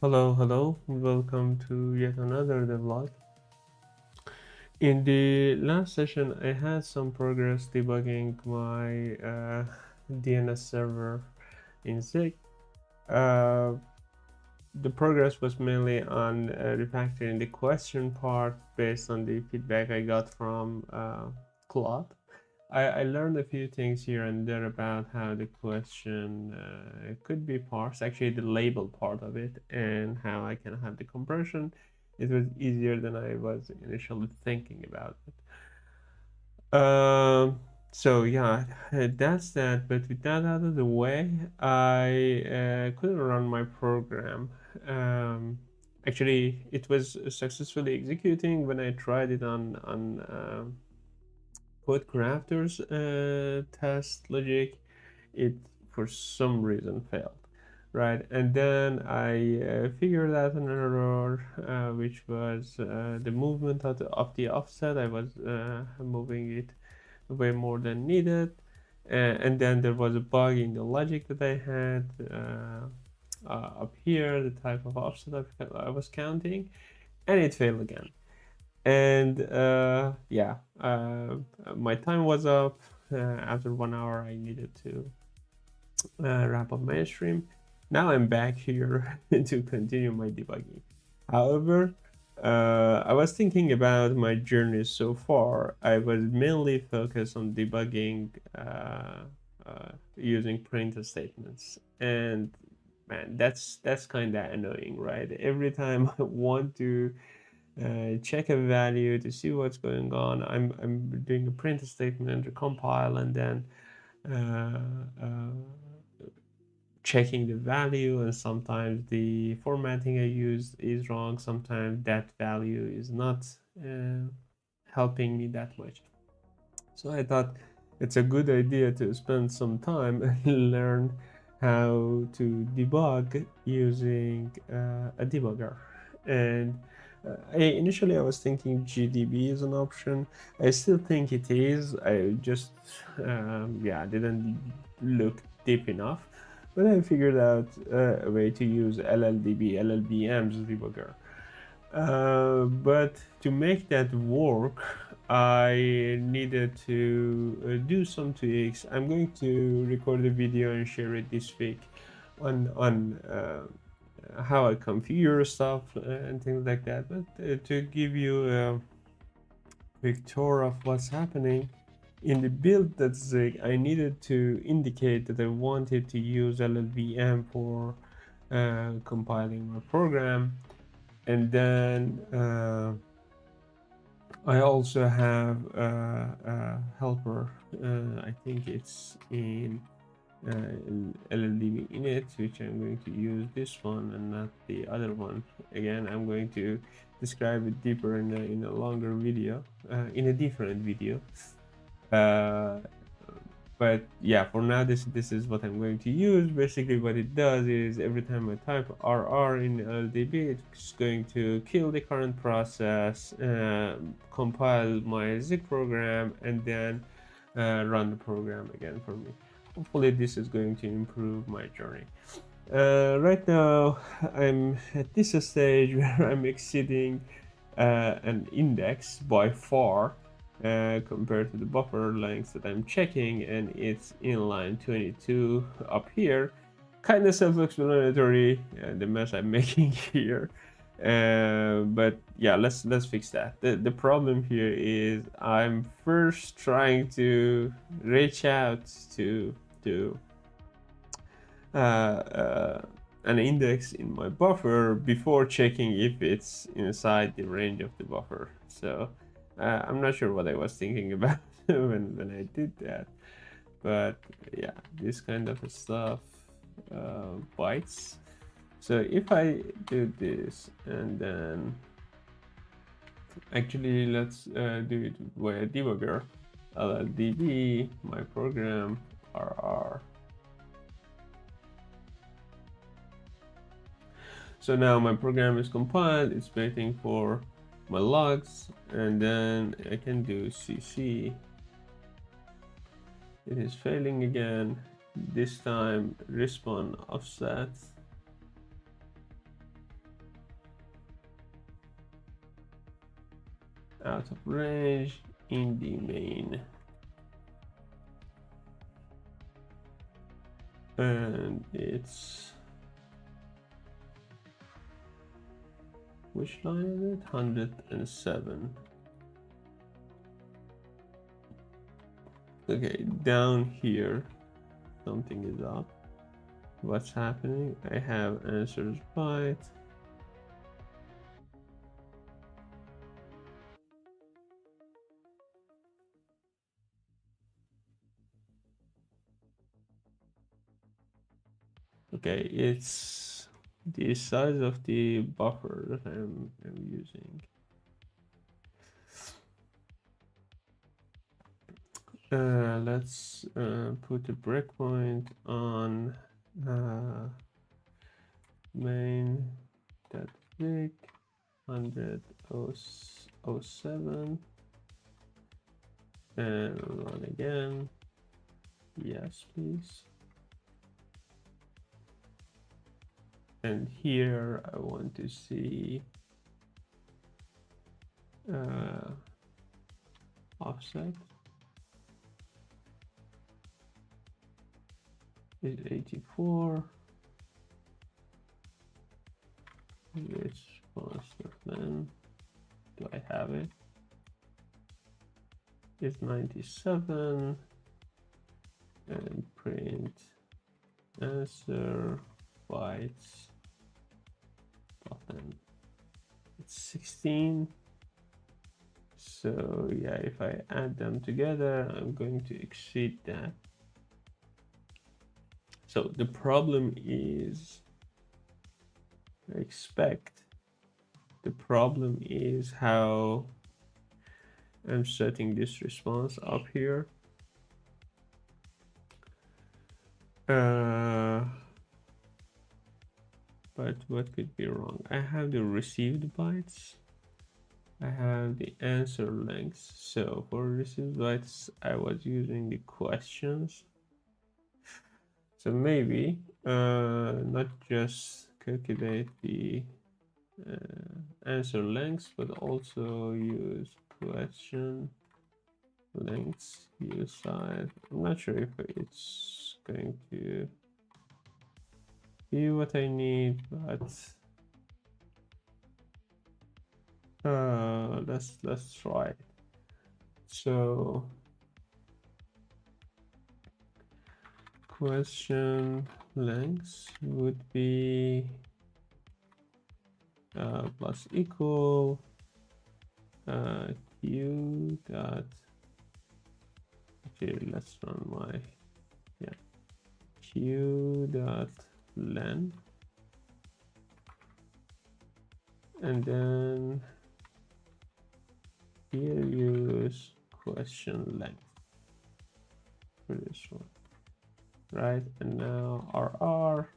Hello, welcome to yet another devlog. In the last session, I had some progress debugging my DNS server in Zig. Uh, the progress was mainly on refactoring the question part based on the feedback I got from Claude. I learned a few things here and there about how the question could be parsed, actually the label part of it, and how I can have the compression. It was easier than I was initially thinking about it. So yeah, that's that. But with that out of the way, I couldn't run my program. Actually, it was successfully executing when I tried it on Codecrafters test logic. It for some reason failed, right? And then I figured out an error, which was the movement of the offset. I was moving it way more than needed, and then there was a bug in the logic that I had up here, the type of offset I was counting, and it failed again. And yeah, my time was up. After 1 hour, I needed to wrap up my stream. Now I'm back here to continue my debugging. However, I was thinking about my journey so far. I was mainly focused on debugging using print statements, and man, that's kind of annoying, right? Every time I want to check a value to see what's going on, I'm doing a print statement, a compile, and then checking the value, and sometimes the formatting I used is wrong, sometimes that value is not helping me that much. So I thought it's a good idea to spend some time and learn how to debug using a debugger. And initially I was thinking GDB is an option. I still think it is. I just didn't look deep enough, but I figured out a way to use LLDB, LLVM's debugger. But to make that work, I needed to do some tweaks. I'm going to record a video and share it this week on how I configure stuff and things like that. But to give you a quick tour of what's happening in the build that's Zig, I needed to indicate that I wanted to use LLVM for compiling my program, and then I also have a helper. I think it's in lldbinit, which I'm going to use this one and not the other one. Again, I'm going to describe it deeper in a longer video, in a different video. But yeah, for now this is what I'm going to use. Basically what it does is every time I type RR in LLDB, it's going to kill the current process, compile my Zig program, and then run the program again for me. Hopefully this is going to improve my journey. Right now I'm at this stage where I'm exceeding an index by far compared to the buffer length that I'm checking, and it's in line 22 up here. Kind of self-explanatory, the mess I'm making here. But yeah, let's fix that. The problem here is I'm first trying to reach out to an index in my buffer before checking if it's inside the range of the buffer. So I'm not sure what I was thinking about when I did that, but yeah, this kind of stuff bites. So if I do this, and then actually let's do it via debugger, LLDB, my program, RR. So now my program is compiled, it's waiting for my logs, and then I can do CC. It is failing again, this time respawn offset. out of range in the main. And it's, which line is it? 107. Okay, down here something is up. What's happening? I have answers byte. Okay, it's the size of the buffer that I'm using. Let's put a breakpoint on main.zig 100.07 and run again. Yes, please. And here I want to see offset is 84. Response then, do I have it? It's 97 and print answer bytes button. It's 16. So yeah, if I add them together, I'm going to exceed that. So the problem is, I expect the problem is how I'm setting this response up here. But what could be wrong? I have the received bytes. I have the answer lengths. So for received bytes, I was using the questions. So maybe not just calculate the answer lengths, but also use question lengths, use size. I'm not sure if it's going to be what I need, but let's try it. So question lengths would be plus equal q dot, actually let's run my q dot len, and then here use question length for this one, right? And now rr,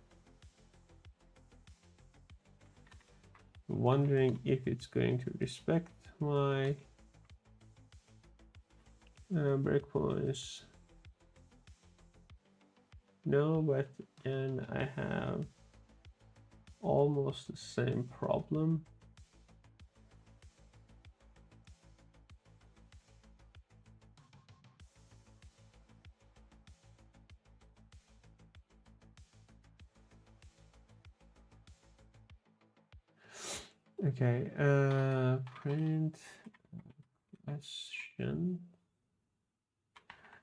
wondering if it's going to respect my breakpoints. No, but then I have almost the same problem. Okay, print question.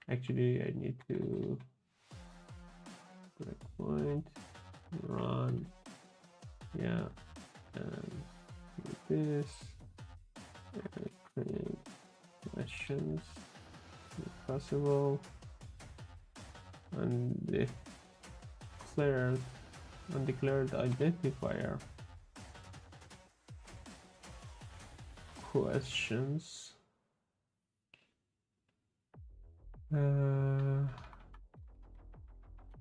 Actually, I need to breakpoint run, yeah, and this print questions if possible, and declared undeclared identifier questions.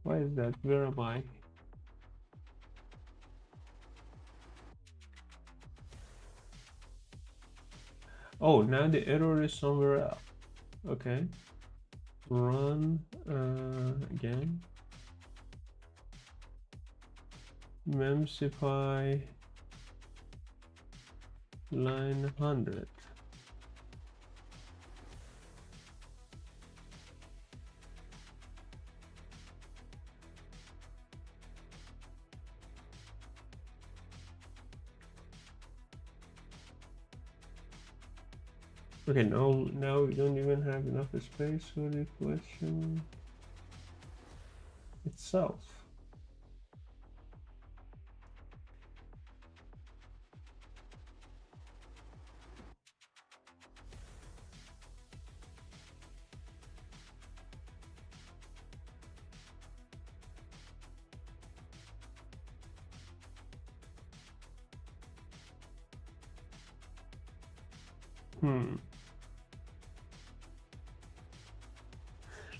Why is that? Where am I? Oh, now the error is somewhere else. Okay. Run again. Memcpy line 100. Okay, now we don't even have enough space for the question itself.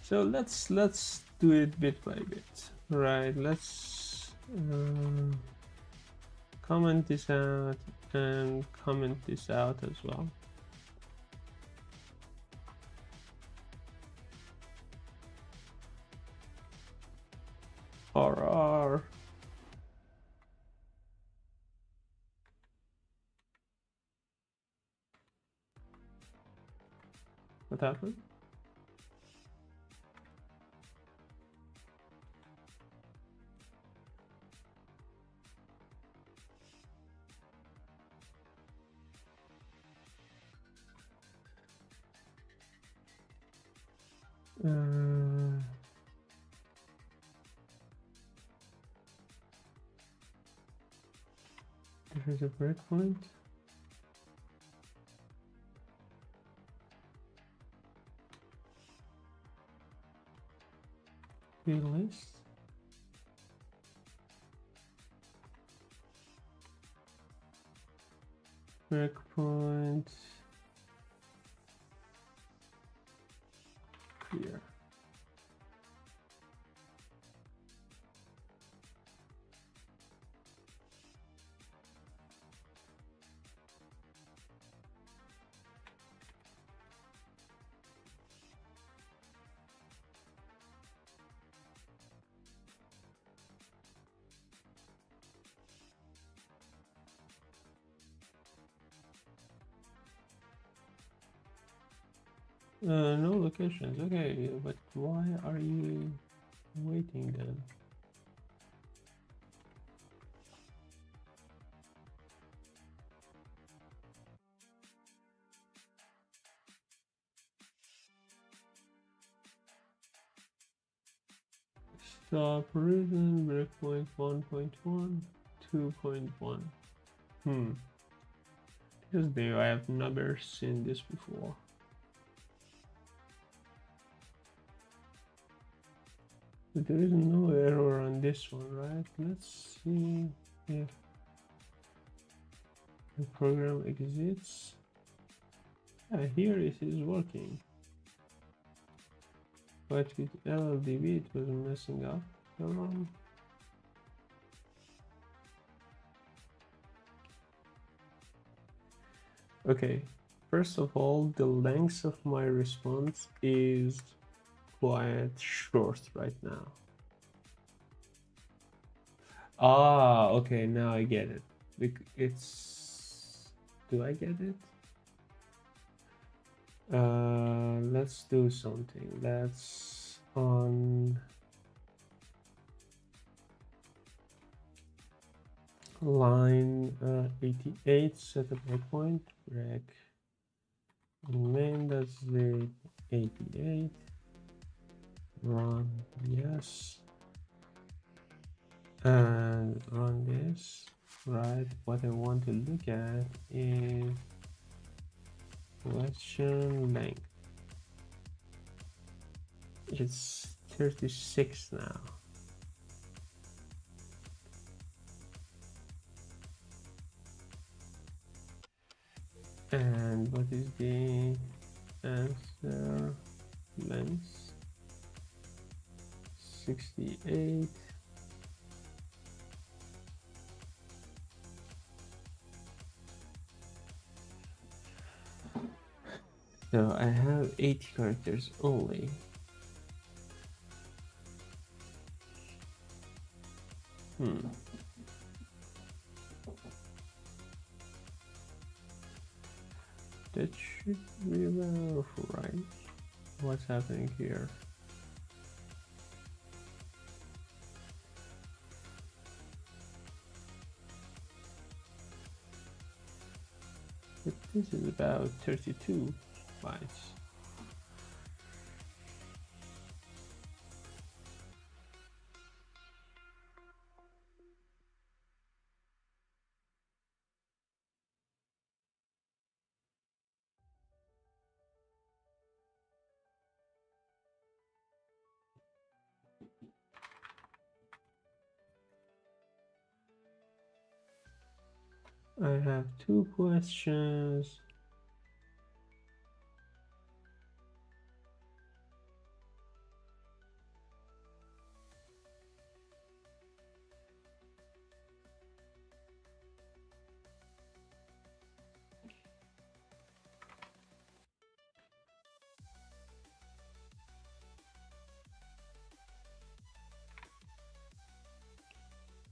So let's do it bit by bit. Right, let's comment this out and comment this out as well. RR. What happened? There's a breakpoint. List. Breakpoint. Here. No locations. Okay, but why are you waiting then? Stop reason breakpoint 1.1, 2.1. Because I have never seen this before. But there is no error on this one, right? Let's see if the program exits. Yeah, here it is working. But with LLDB it was messing up. Okay, first of all, the length of my response is quite short right now. Ah, okay, now I get it. It's... Do I get it? Let's do something. Let's on line 88 set a breakpoint. Break main, that's the 88. Run yes, and run this. Right, what I want to look at is question length. It's 36 now. And what is the answer length? 68. So I have 80 characters only. That should be about right. What's happening here? But this is about 32. verifies. I have 2 questions.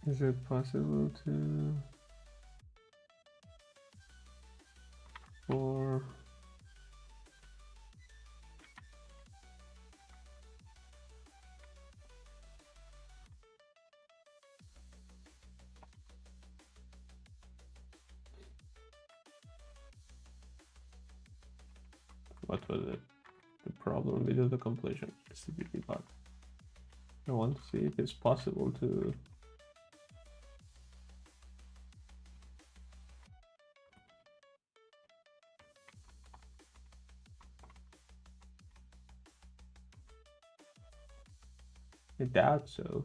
Is it possible to for what was it? The problem with the completion CPP bug. I want to see if it's possible to I doubt so.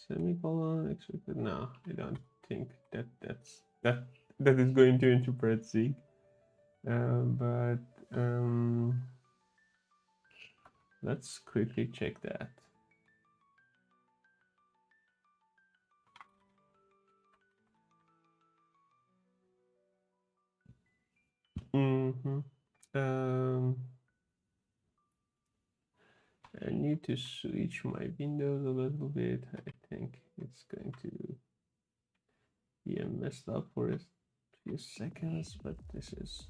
Semicolon expected. No, I don't think that is going to interpret Zig. But let's quickly check that. I need to switch my windows a little bit. I think it's going to be messed up for a few seconds, but this is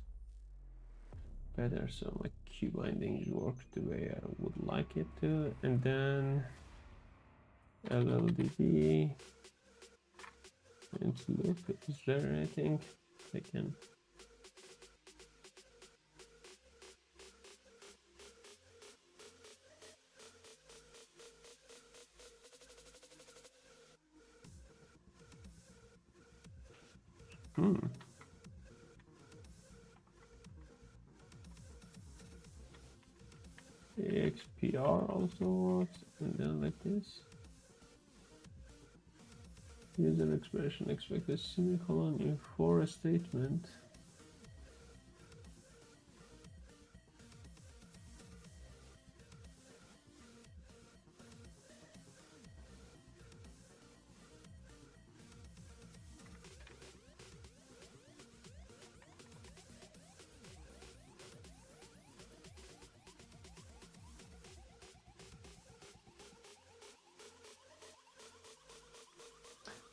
better. So my key bindings work the way I would like it to. And then LLDB. And look, is there anything I can? XPR also works, and then like this. User expression expect a semicolon in for a statement.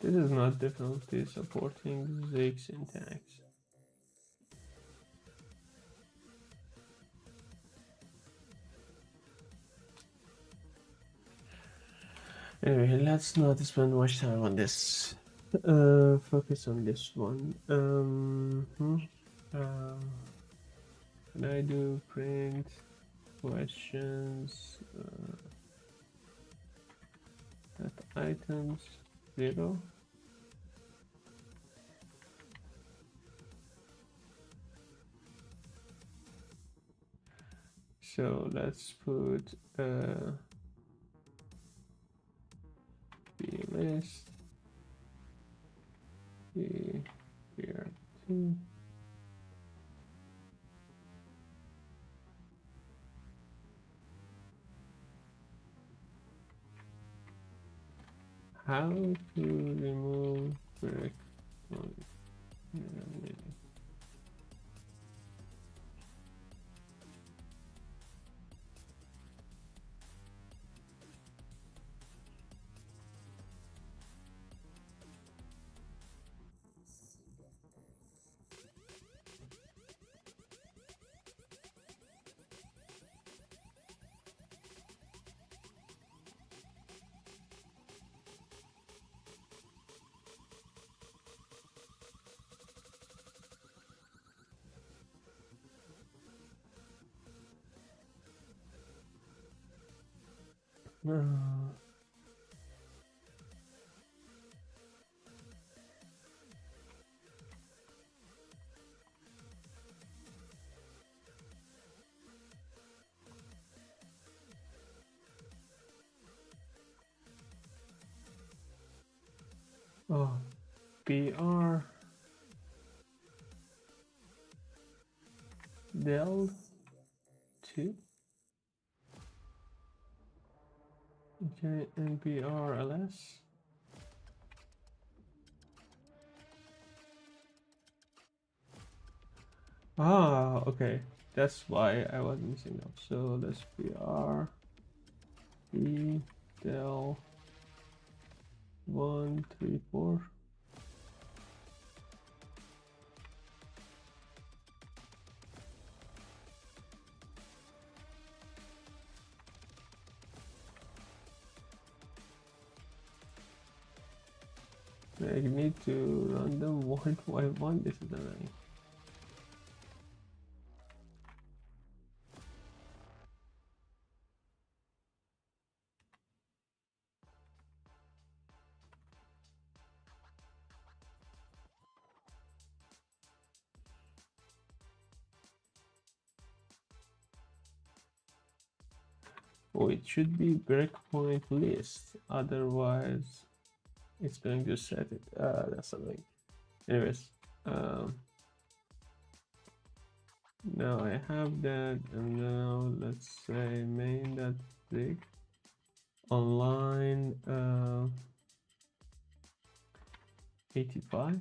This is not definitely supporting Zig syntax. Anyway, let's not spend much time on this. Focus on this one. Can I do print questions at items 0? So let's put the list here too. How to remove breakpoint? Oh, BR del 2. Okay, and BR ls. Ah, okay. That's why I was missing them. So let's BR B del 1 3 4. I need to run them one by one. This is annoying. Oh, it should be breakpoint list. Otherwise, it's going to set it. That's annoying. Anyways, now I have that, and now let's say main.zig online 85.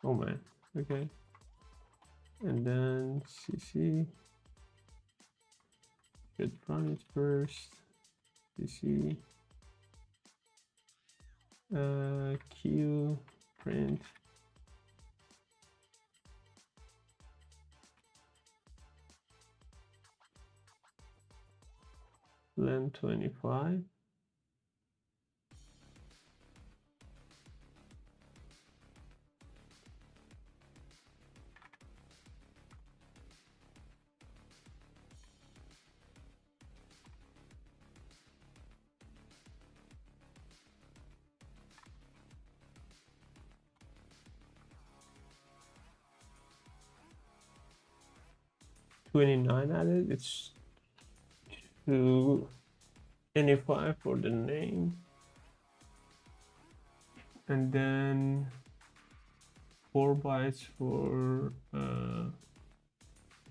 Oh man, okay. And then cc should run it first. cc q print len 25. added. It's 225 for the name, and then 4 bytes for the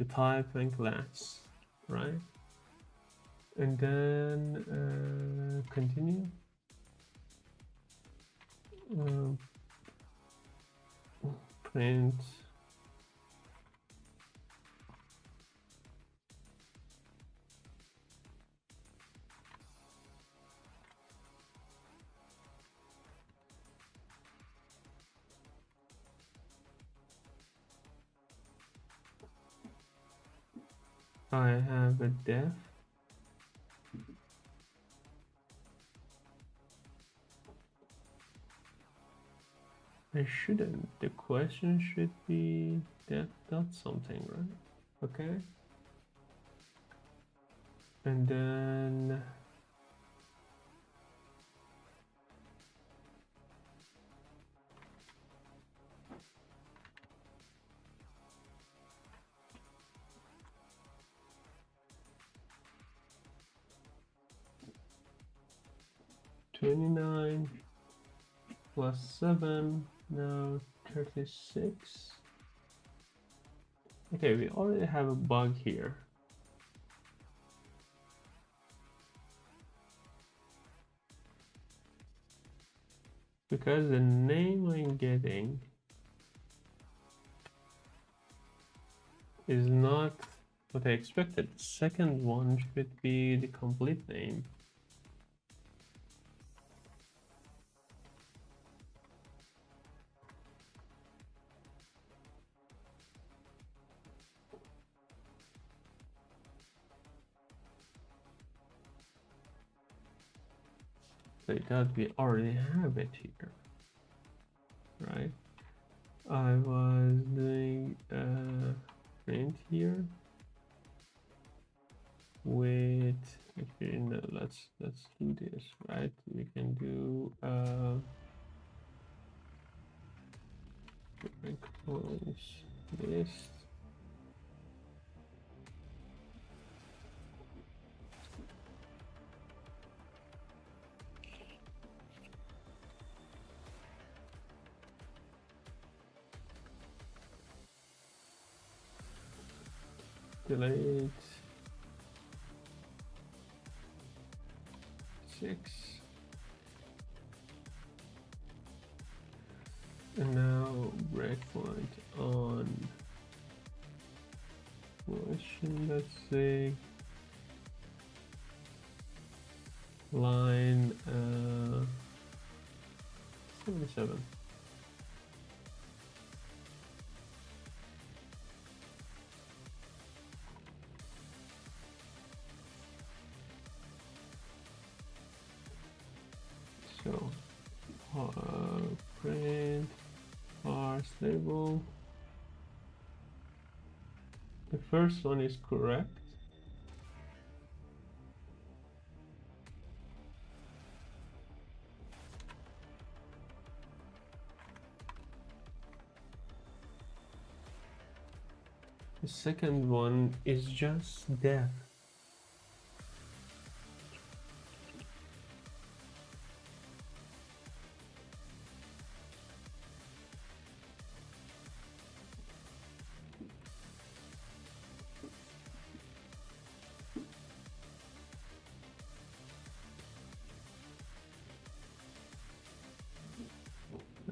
type and class, right? And then continue. Print I have a def. I shouldn't. The question should be def dot something, right? Okay. And then $29 plus 7, now 36. Okay, we already have a bug here. Because the name I'm getting is not what I expected. The second one should be the complete name. So I thought we already have it here, right? I was doing print here with, actually no, let's do this, right? We can do breakpoints list. Delete 6. And now breakpoint on motion, let's say line 77. So print parseLabel. The first one is correct. The second one is just death.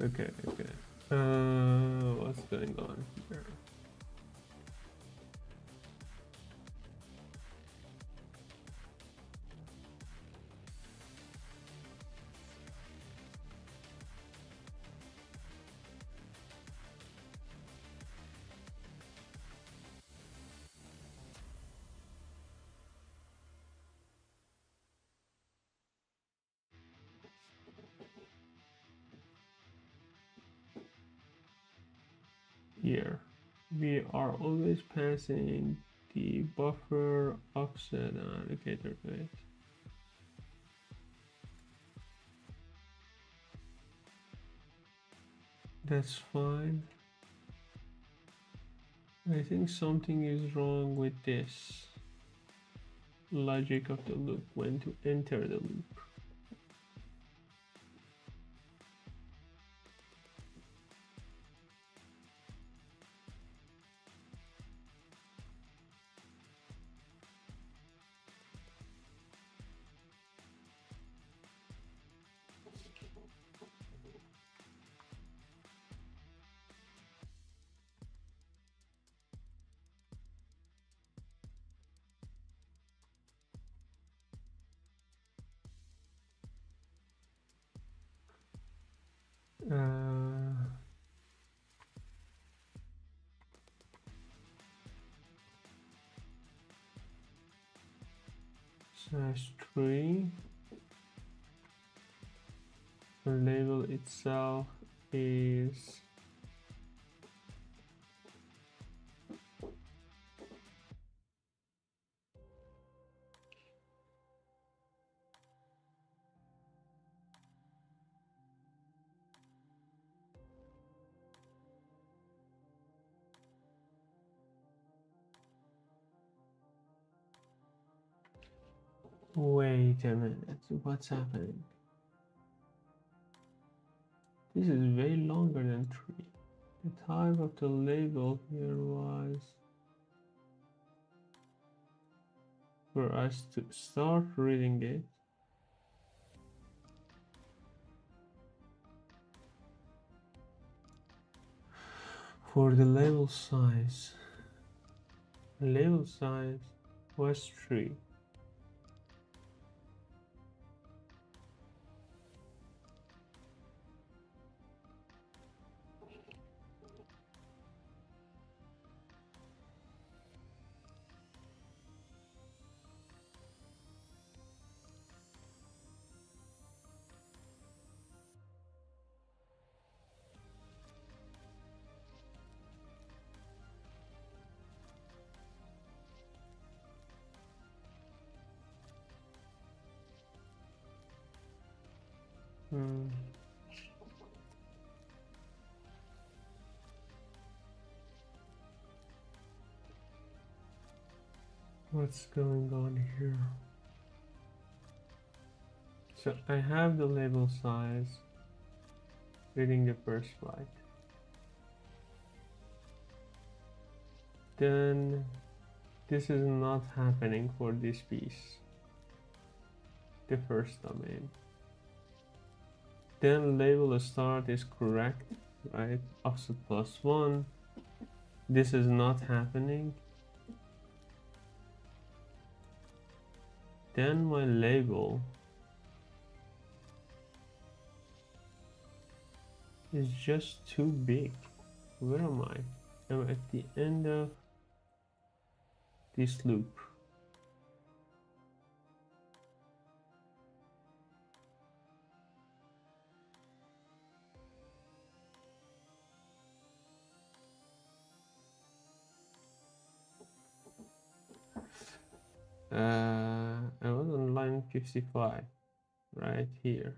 Okay. What's going on here? Here, we are always passing the buffer offset and allocator to it. That's fine. I think something is wrong with this logic of the loop, when to enter the loop. /3. The label itself is wait a minute, what's happening? This is way longer than 3. The type of the label here was for us to start reading it. For the label size was 3. Hmm. What's going on here? So I have the label size reading the first byte. Then this is not happening for this piece, the first domain. Then label start is correct, right? Offset +1. This is not happening. Then my label is just too big. Where am I? I'm at the end of this loop. I was on line 55, right here.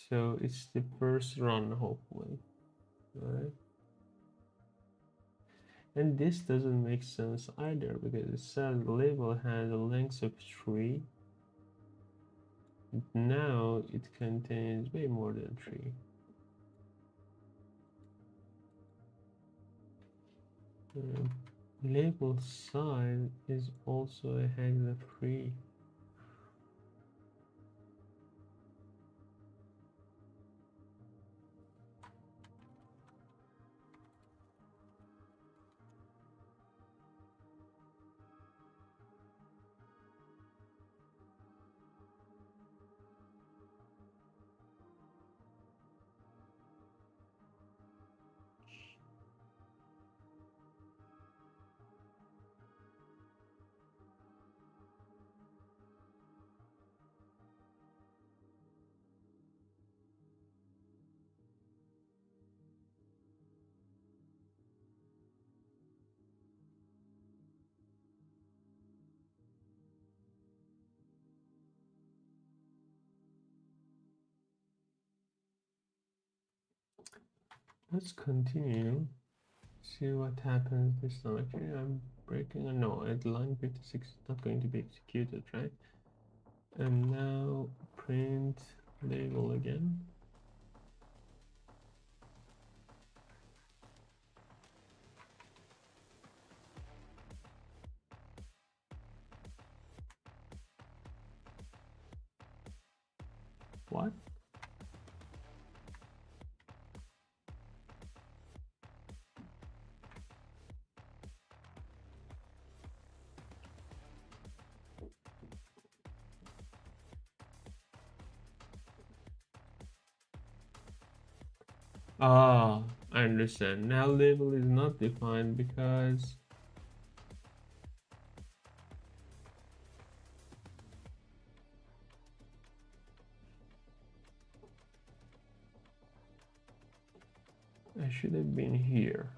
So it's the first run, hopefully, right? And this doesn't make sense either because it says the label has a length of 3. Now it contains way more than 3. Label size is also a hexa-3. Let's continue. See what happens this time. Actually, I'm breaking a no. At line 56, it's not going to be executed, right? And now print label again. What? Ah, I understand. Now label is not defined because I should have been here.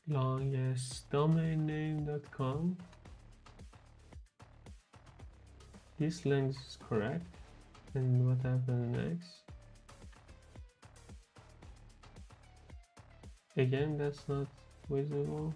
Longest domain name.com. This length is correct. And what happens next? Again, that's not visible.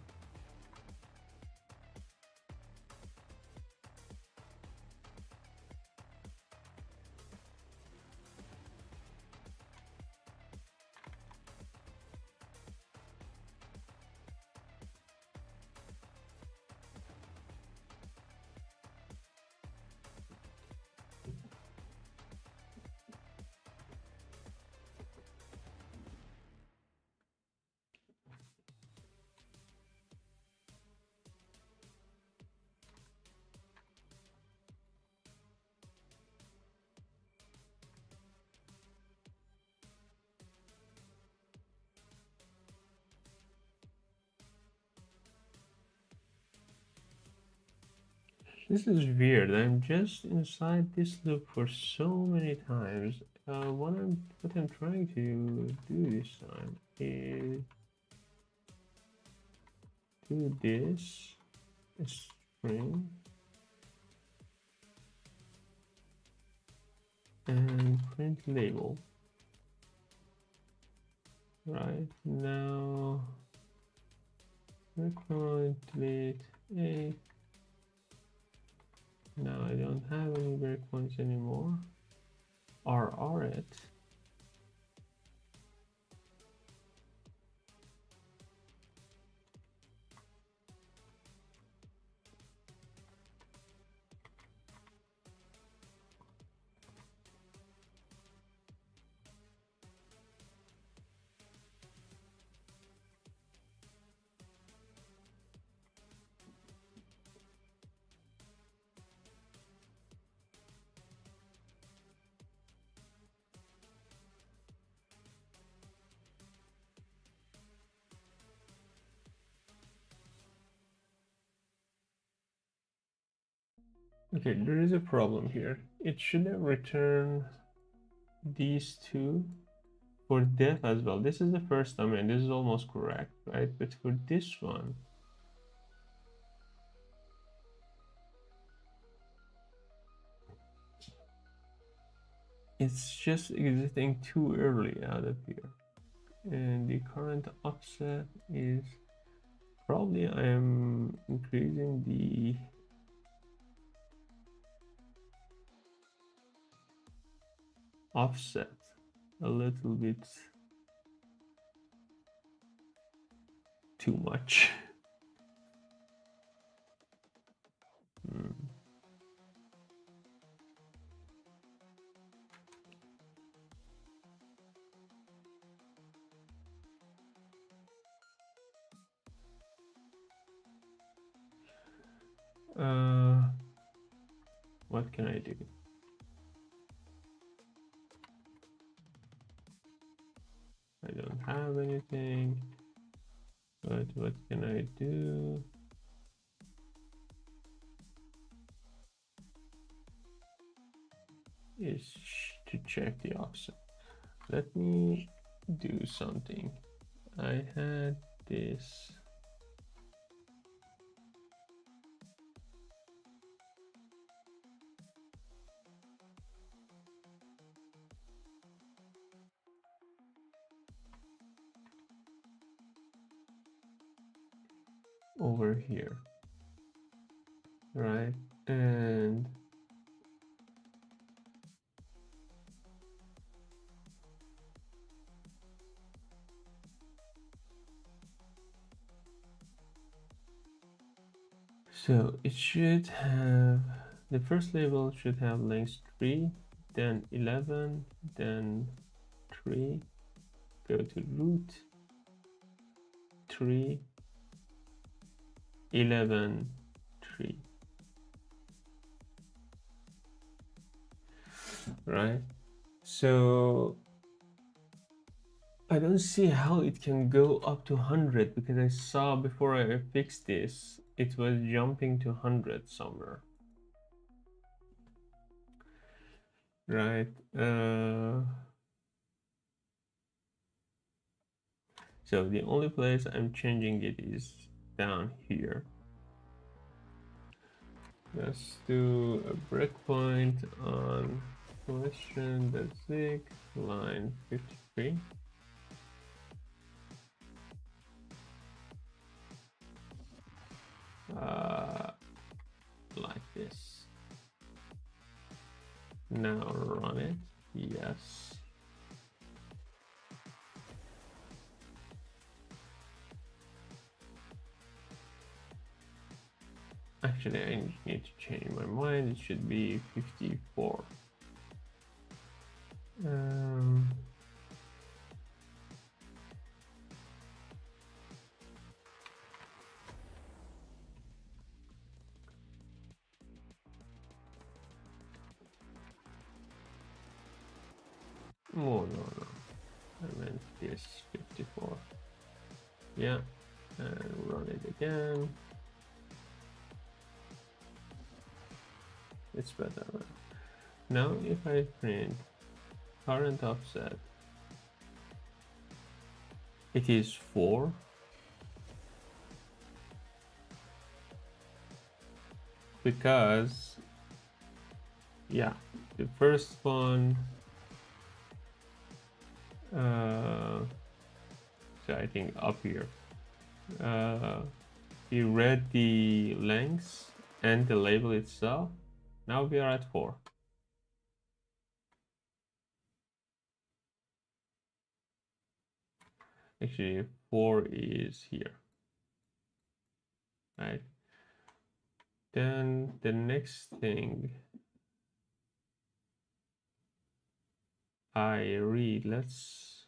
This is weird. I'm just inside this loop for so many times. What I'm trying to do this time is do this string and print label. Right now, breakpoint delete 8. Now I don't have any breakpoints anymore. RR it. Okay, there is a problem here. It should have returned these two for def as well. This is the first time, and this is almost correct, right? But for this one, it's just exiting too early out of here. And the current offset is probably I am increasing the offset a little bit too much. What can I do? I don't have anything, but what can I do? Is to check the offset. Let me do something. I had this. Over here, right? And so it should have, the first label should have length 3, then 11, then 3, go to root, 3, 11, 3. Right? So I don't see how it can go up to 100, because I saw before I fixed this, it was jumping to 100 somewhere. Right? So the only place I'm changing it is down here. Let's do a breakpoint on question.zig line 53. Like this. Now run it. Yes. Actually, I need to change my mind. It should be 54. Oh, no. I meant this 54. Yeah. And run it again. It's better. Now if I print current offset, it is 4. Because, yeah, the first one, so I think up here, we read the lengths and the label itself. Now we are at 4. Actually, 4 is here, right? Then the next thing I read, let's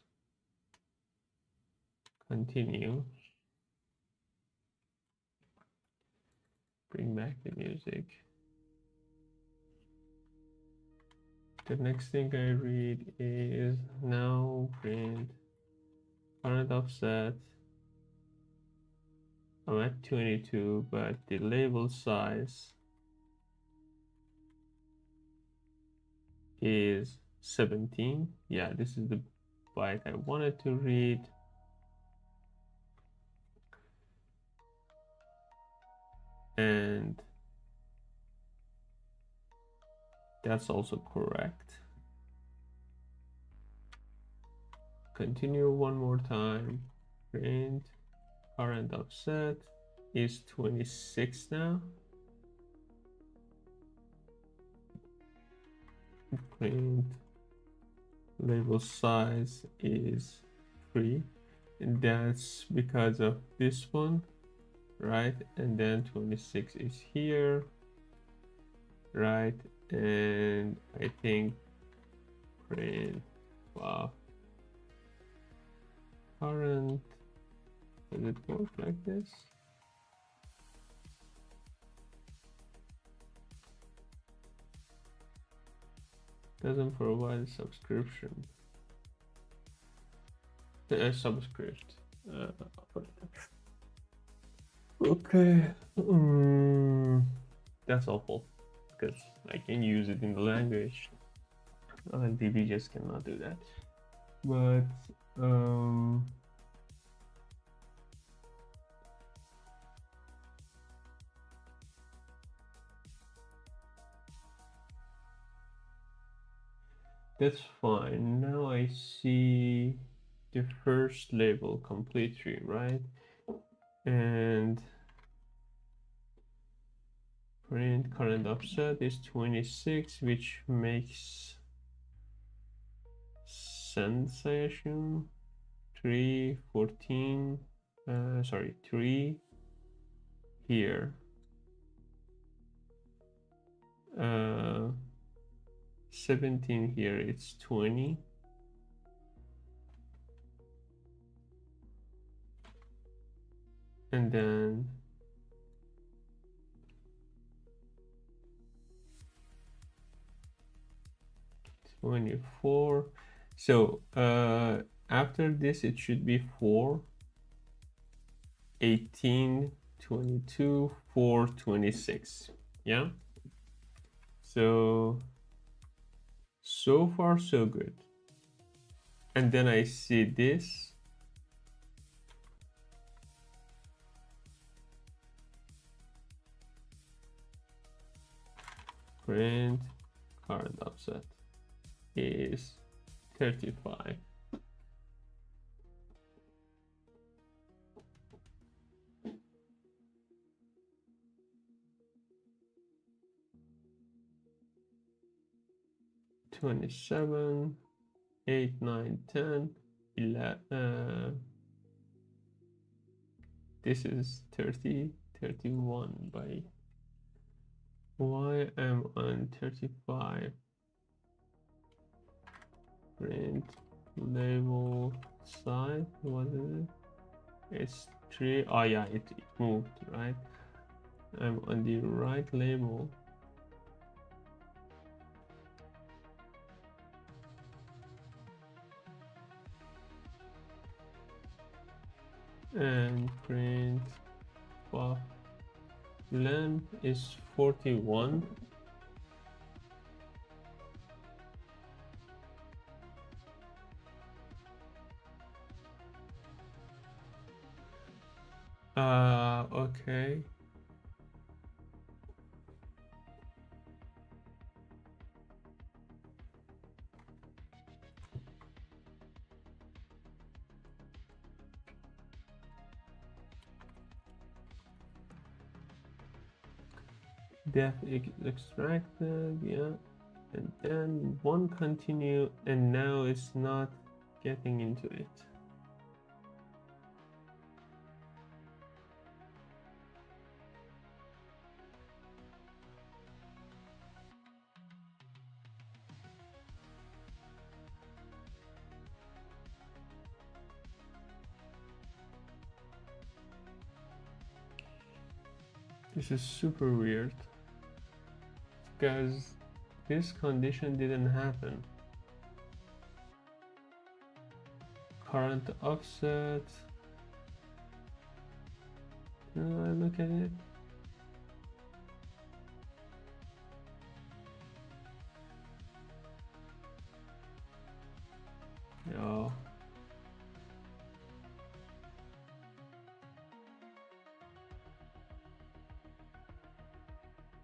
continue. Bring back the music. The next thing I read is now print current offset. I'm at 22, but the label size is 17. Yeah, this is the byte I wanted to read. And that's also correct. Continue one more time. Print current offset is 26 now. Print label size is 3, and that's because of this one, right? And then 26 is here, right? And I think print, wow, current, does it work like this? Doesn't provide subscription. Subscript. Okay. That's awful because I can use it in the language. LLDB just cannot do that. But that's fine. Now I see the first label complete tree, right? And print current offset is 26, which makes sense, I assume. 3, 14, sorry, 3 here. 17 here, it's 20. And then $24. So after this, it should be 4, 18, 22, 4, 26. Yeah. So far so good. And then I see this. Print current offset is 35. $27, 8, 9, 10, 11. This is 30, 31 by. Why am on 35? Print label size, what is it? It's 3. Oh yeah, it moved, right? I'm on the right label. And print buff lamp is 41. Okay. Def extracted, yeah. And then one continue, and now it's not getting into it. This is super weird because this condition didn't happen. Current offset. Look at it. Oh.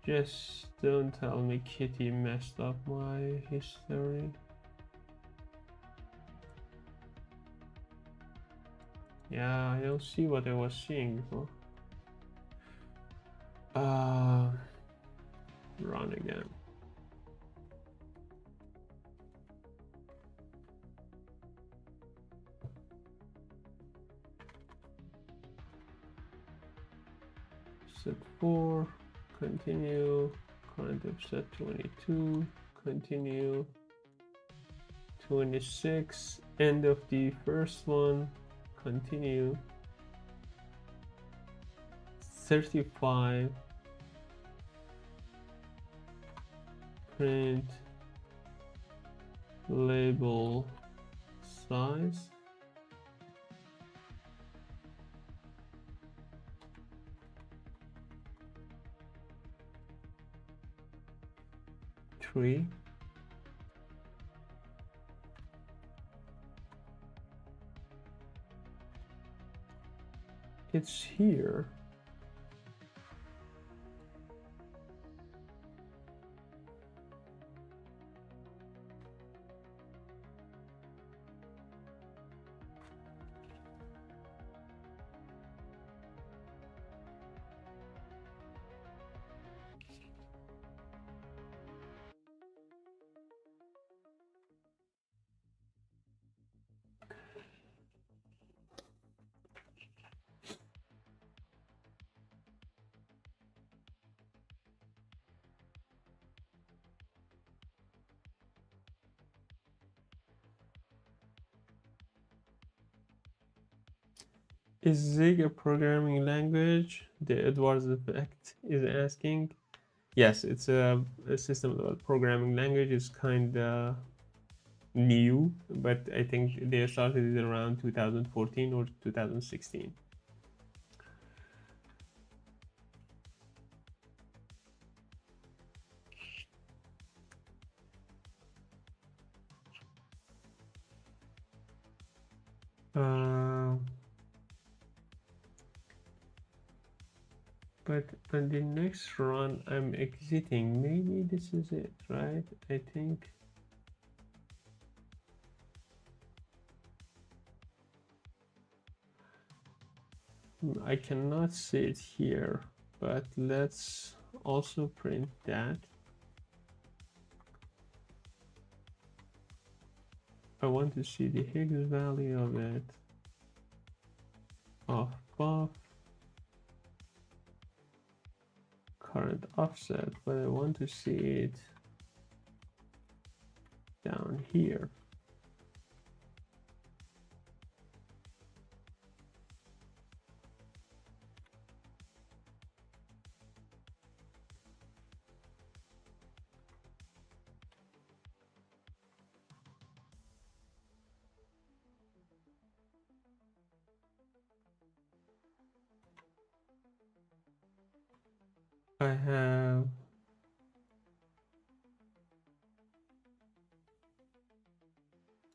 Just don't tell me Kitty messed up my history. Yeah, I don't see what I was seeing before. Run again. Set 4, continue, current offset 22, continue, 26, end of the first one, continue, 35, print label size, three, it's here. Is Zig a programming language? The Edwards effect is asking. Yes, it's a system level programming language. It's kind of new, but I think they started it around 2014 or 2016. But on the next run, I'm exiting. Maybe this is it, right? I think. I cannot see it here, but let's also print that. I want to see the Higgs value of it. Of buff. Current offset, but I want to see it down here. I have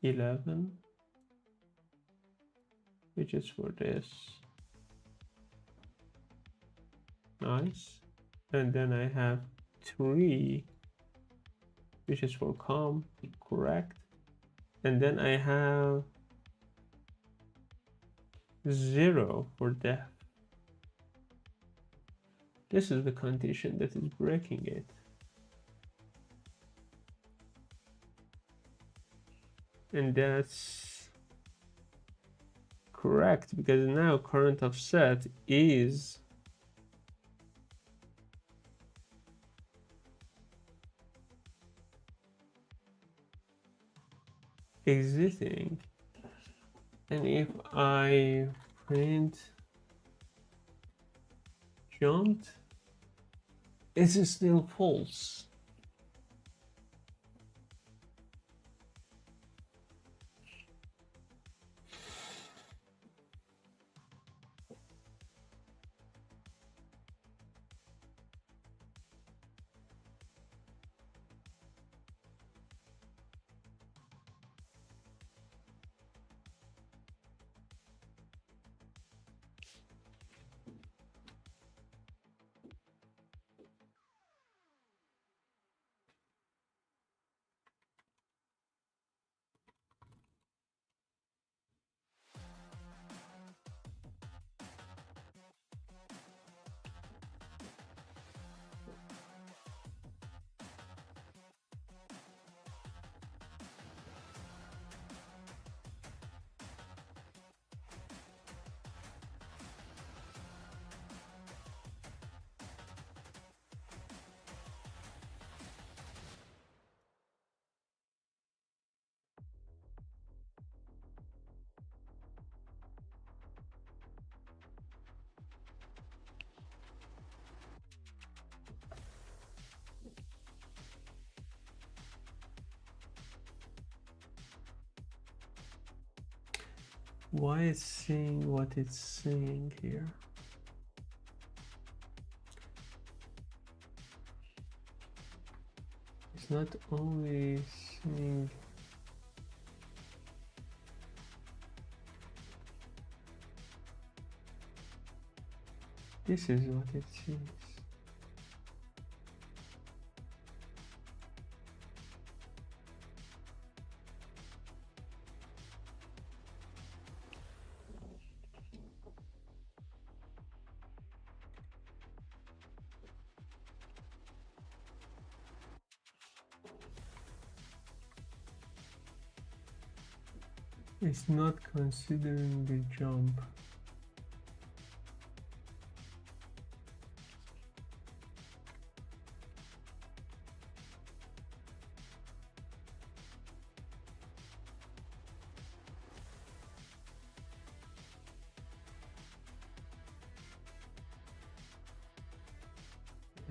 $11, which is for this. Nice. And then I have 3, which is for com, correct. And then I have 0 for def. This is the condition that is breaking it. And that's correct, because now current offset is exiting. And if I print jumped, it's still false. Why is seeing what it's saying here? It's not only saying this is what it sees. It's not considering the jump.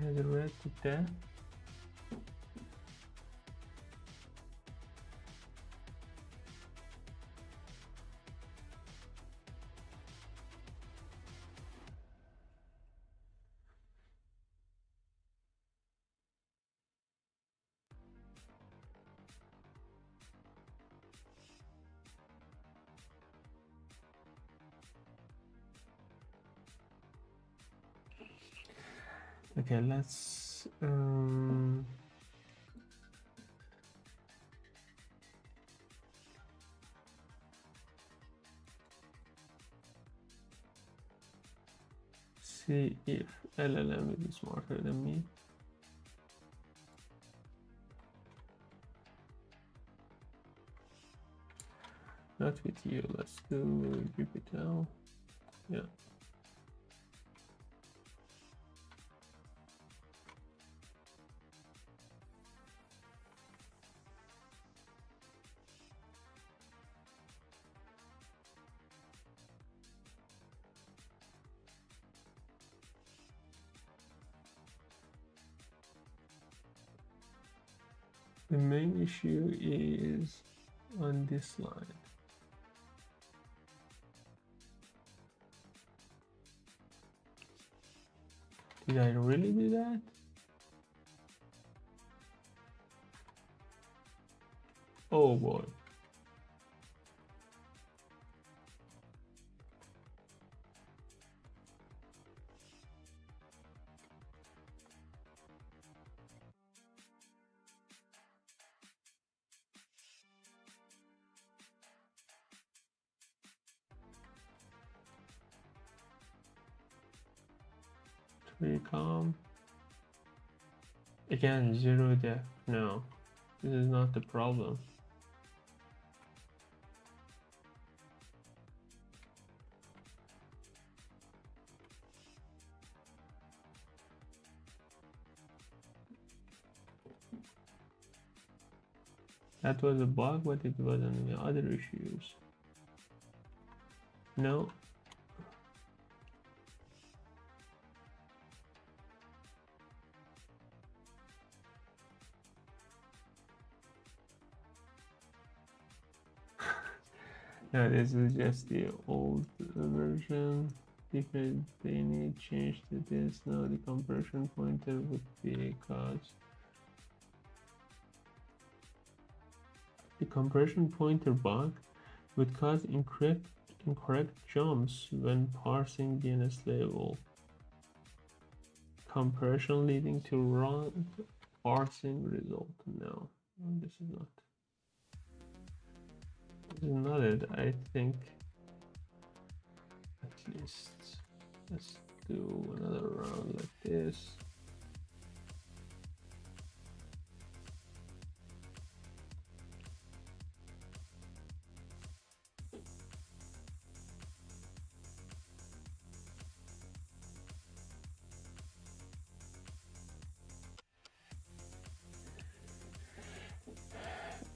Has read to death. Okay, let's see if LLM is smarter than me. Not with you, let's do Jupyter. Yeah. The main issue is on this line. Did I really do that? Oh boy. recom. Again, 0 def. No, this is not the problem. That was a bug, but it wasn't any other issues. No. No, this is just the old version. Because they need change to this. Now the compression pointer would be cause the compression pointer bug would cause incorrect jumps when parsing DNS label. Compression leading to wrong parsing result. No, this is not. This is not it. I think at least let's do another round like this.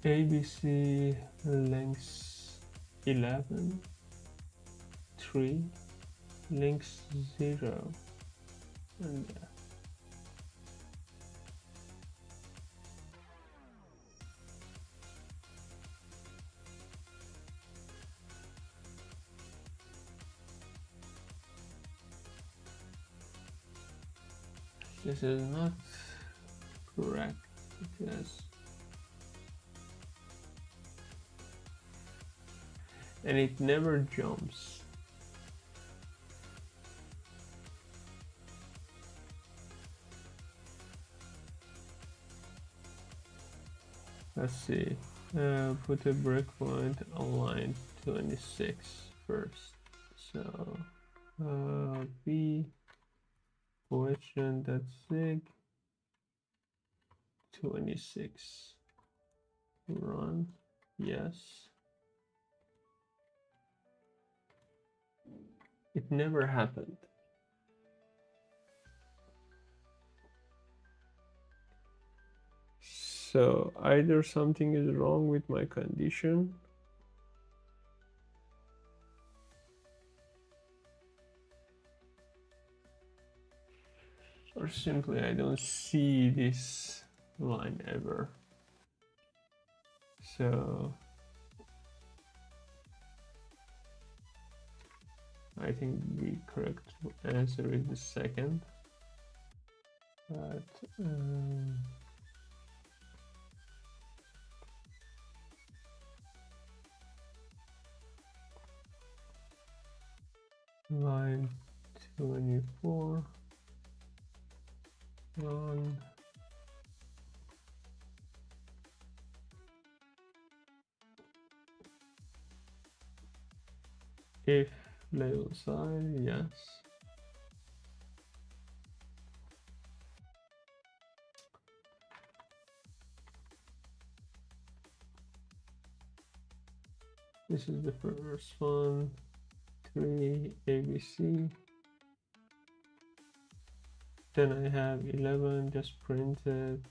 ABC links 11 3 links 0 and this is not correct because and it never jumps. Let's see. Put a breakpoint on line 26 first. So b question.zig 26 run. Yes. It never happened. So either something is wrong with my condition or simply I don't see this line ever. So I think the correct answer is the second. But line 24 run if label size, yes. This is the first one, 3 ABC. Then I have 11 just printed,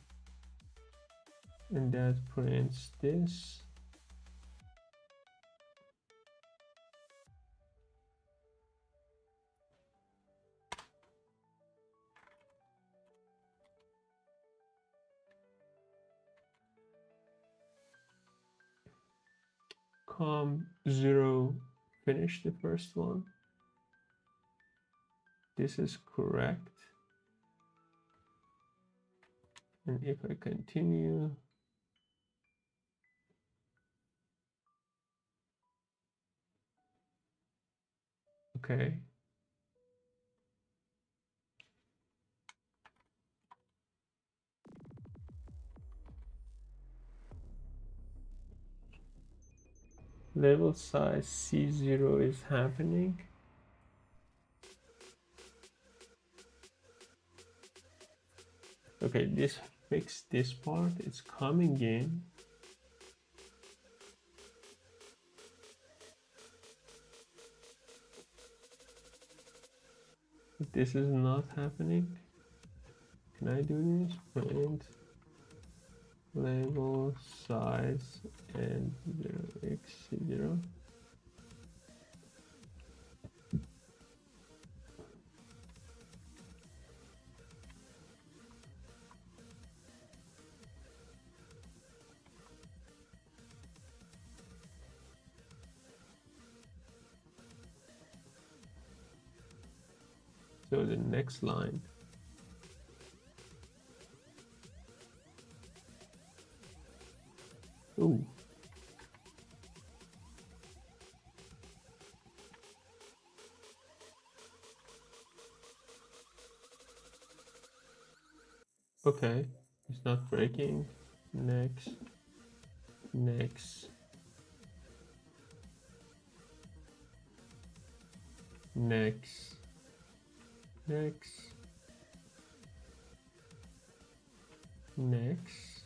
and that prints this. Com0 finish the first one. This is correct. And if I continue, okay. Label size C0 is happening. Okay, this fix this part. It's coming in. This is not happening. Can I do this? Print label size and 0x0. So the next line. Ooh. Okay, it's not breaking. Next, next, next, next, next.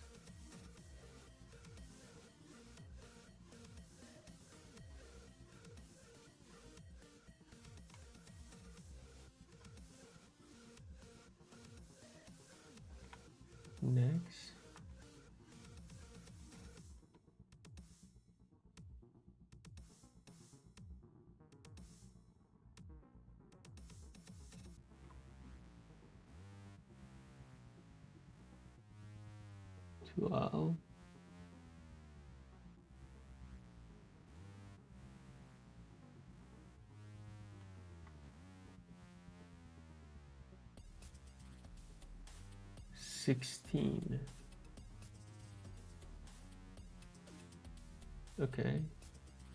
Next. Twelve. $16. Okay,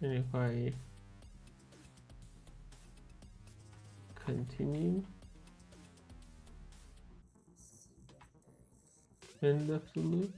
and if I continue, end of the loop.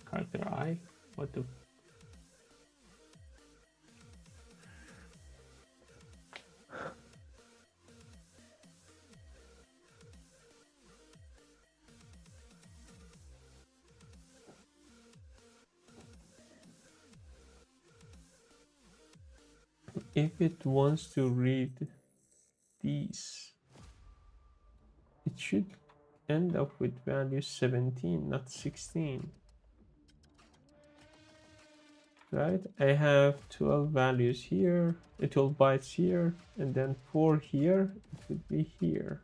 Character I, what the? If it wants to read these, it should end up with value 17, not 16. Right? I have 12 values here, 12 bytes here, and then 4 here. It would be here.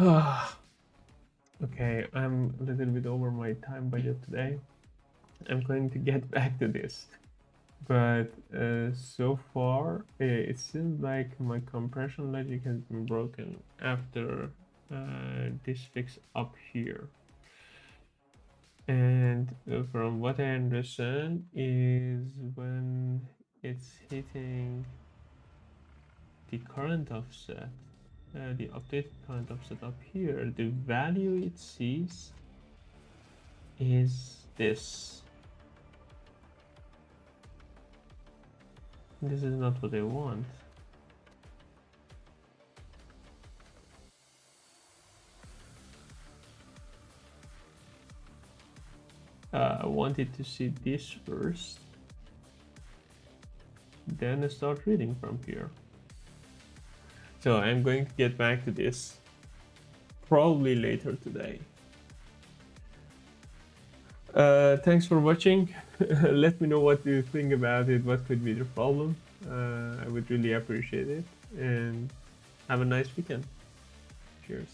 Okay, I'm a little bit over my time budget today. I'm going to get back to this, but so far it seems like my compression logic has been broken after this fix up here. And from what I understand is when it's hitting the current offset, the updated current offset up here, the value it sees is this. This is not what I want. I wanted to see this first, then I start reading from here. So I'm going to get back to this probably later today. Thanks for watching. Let me know what you think about it, what could be the problem. I would really appreciate it, and have a nice weekend. Cheers.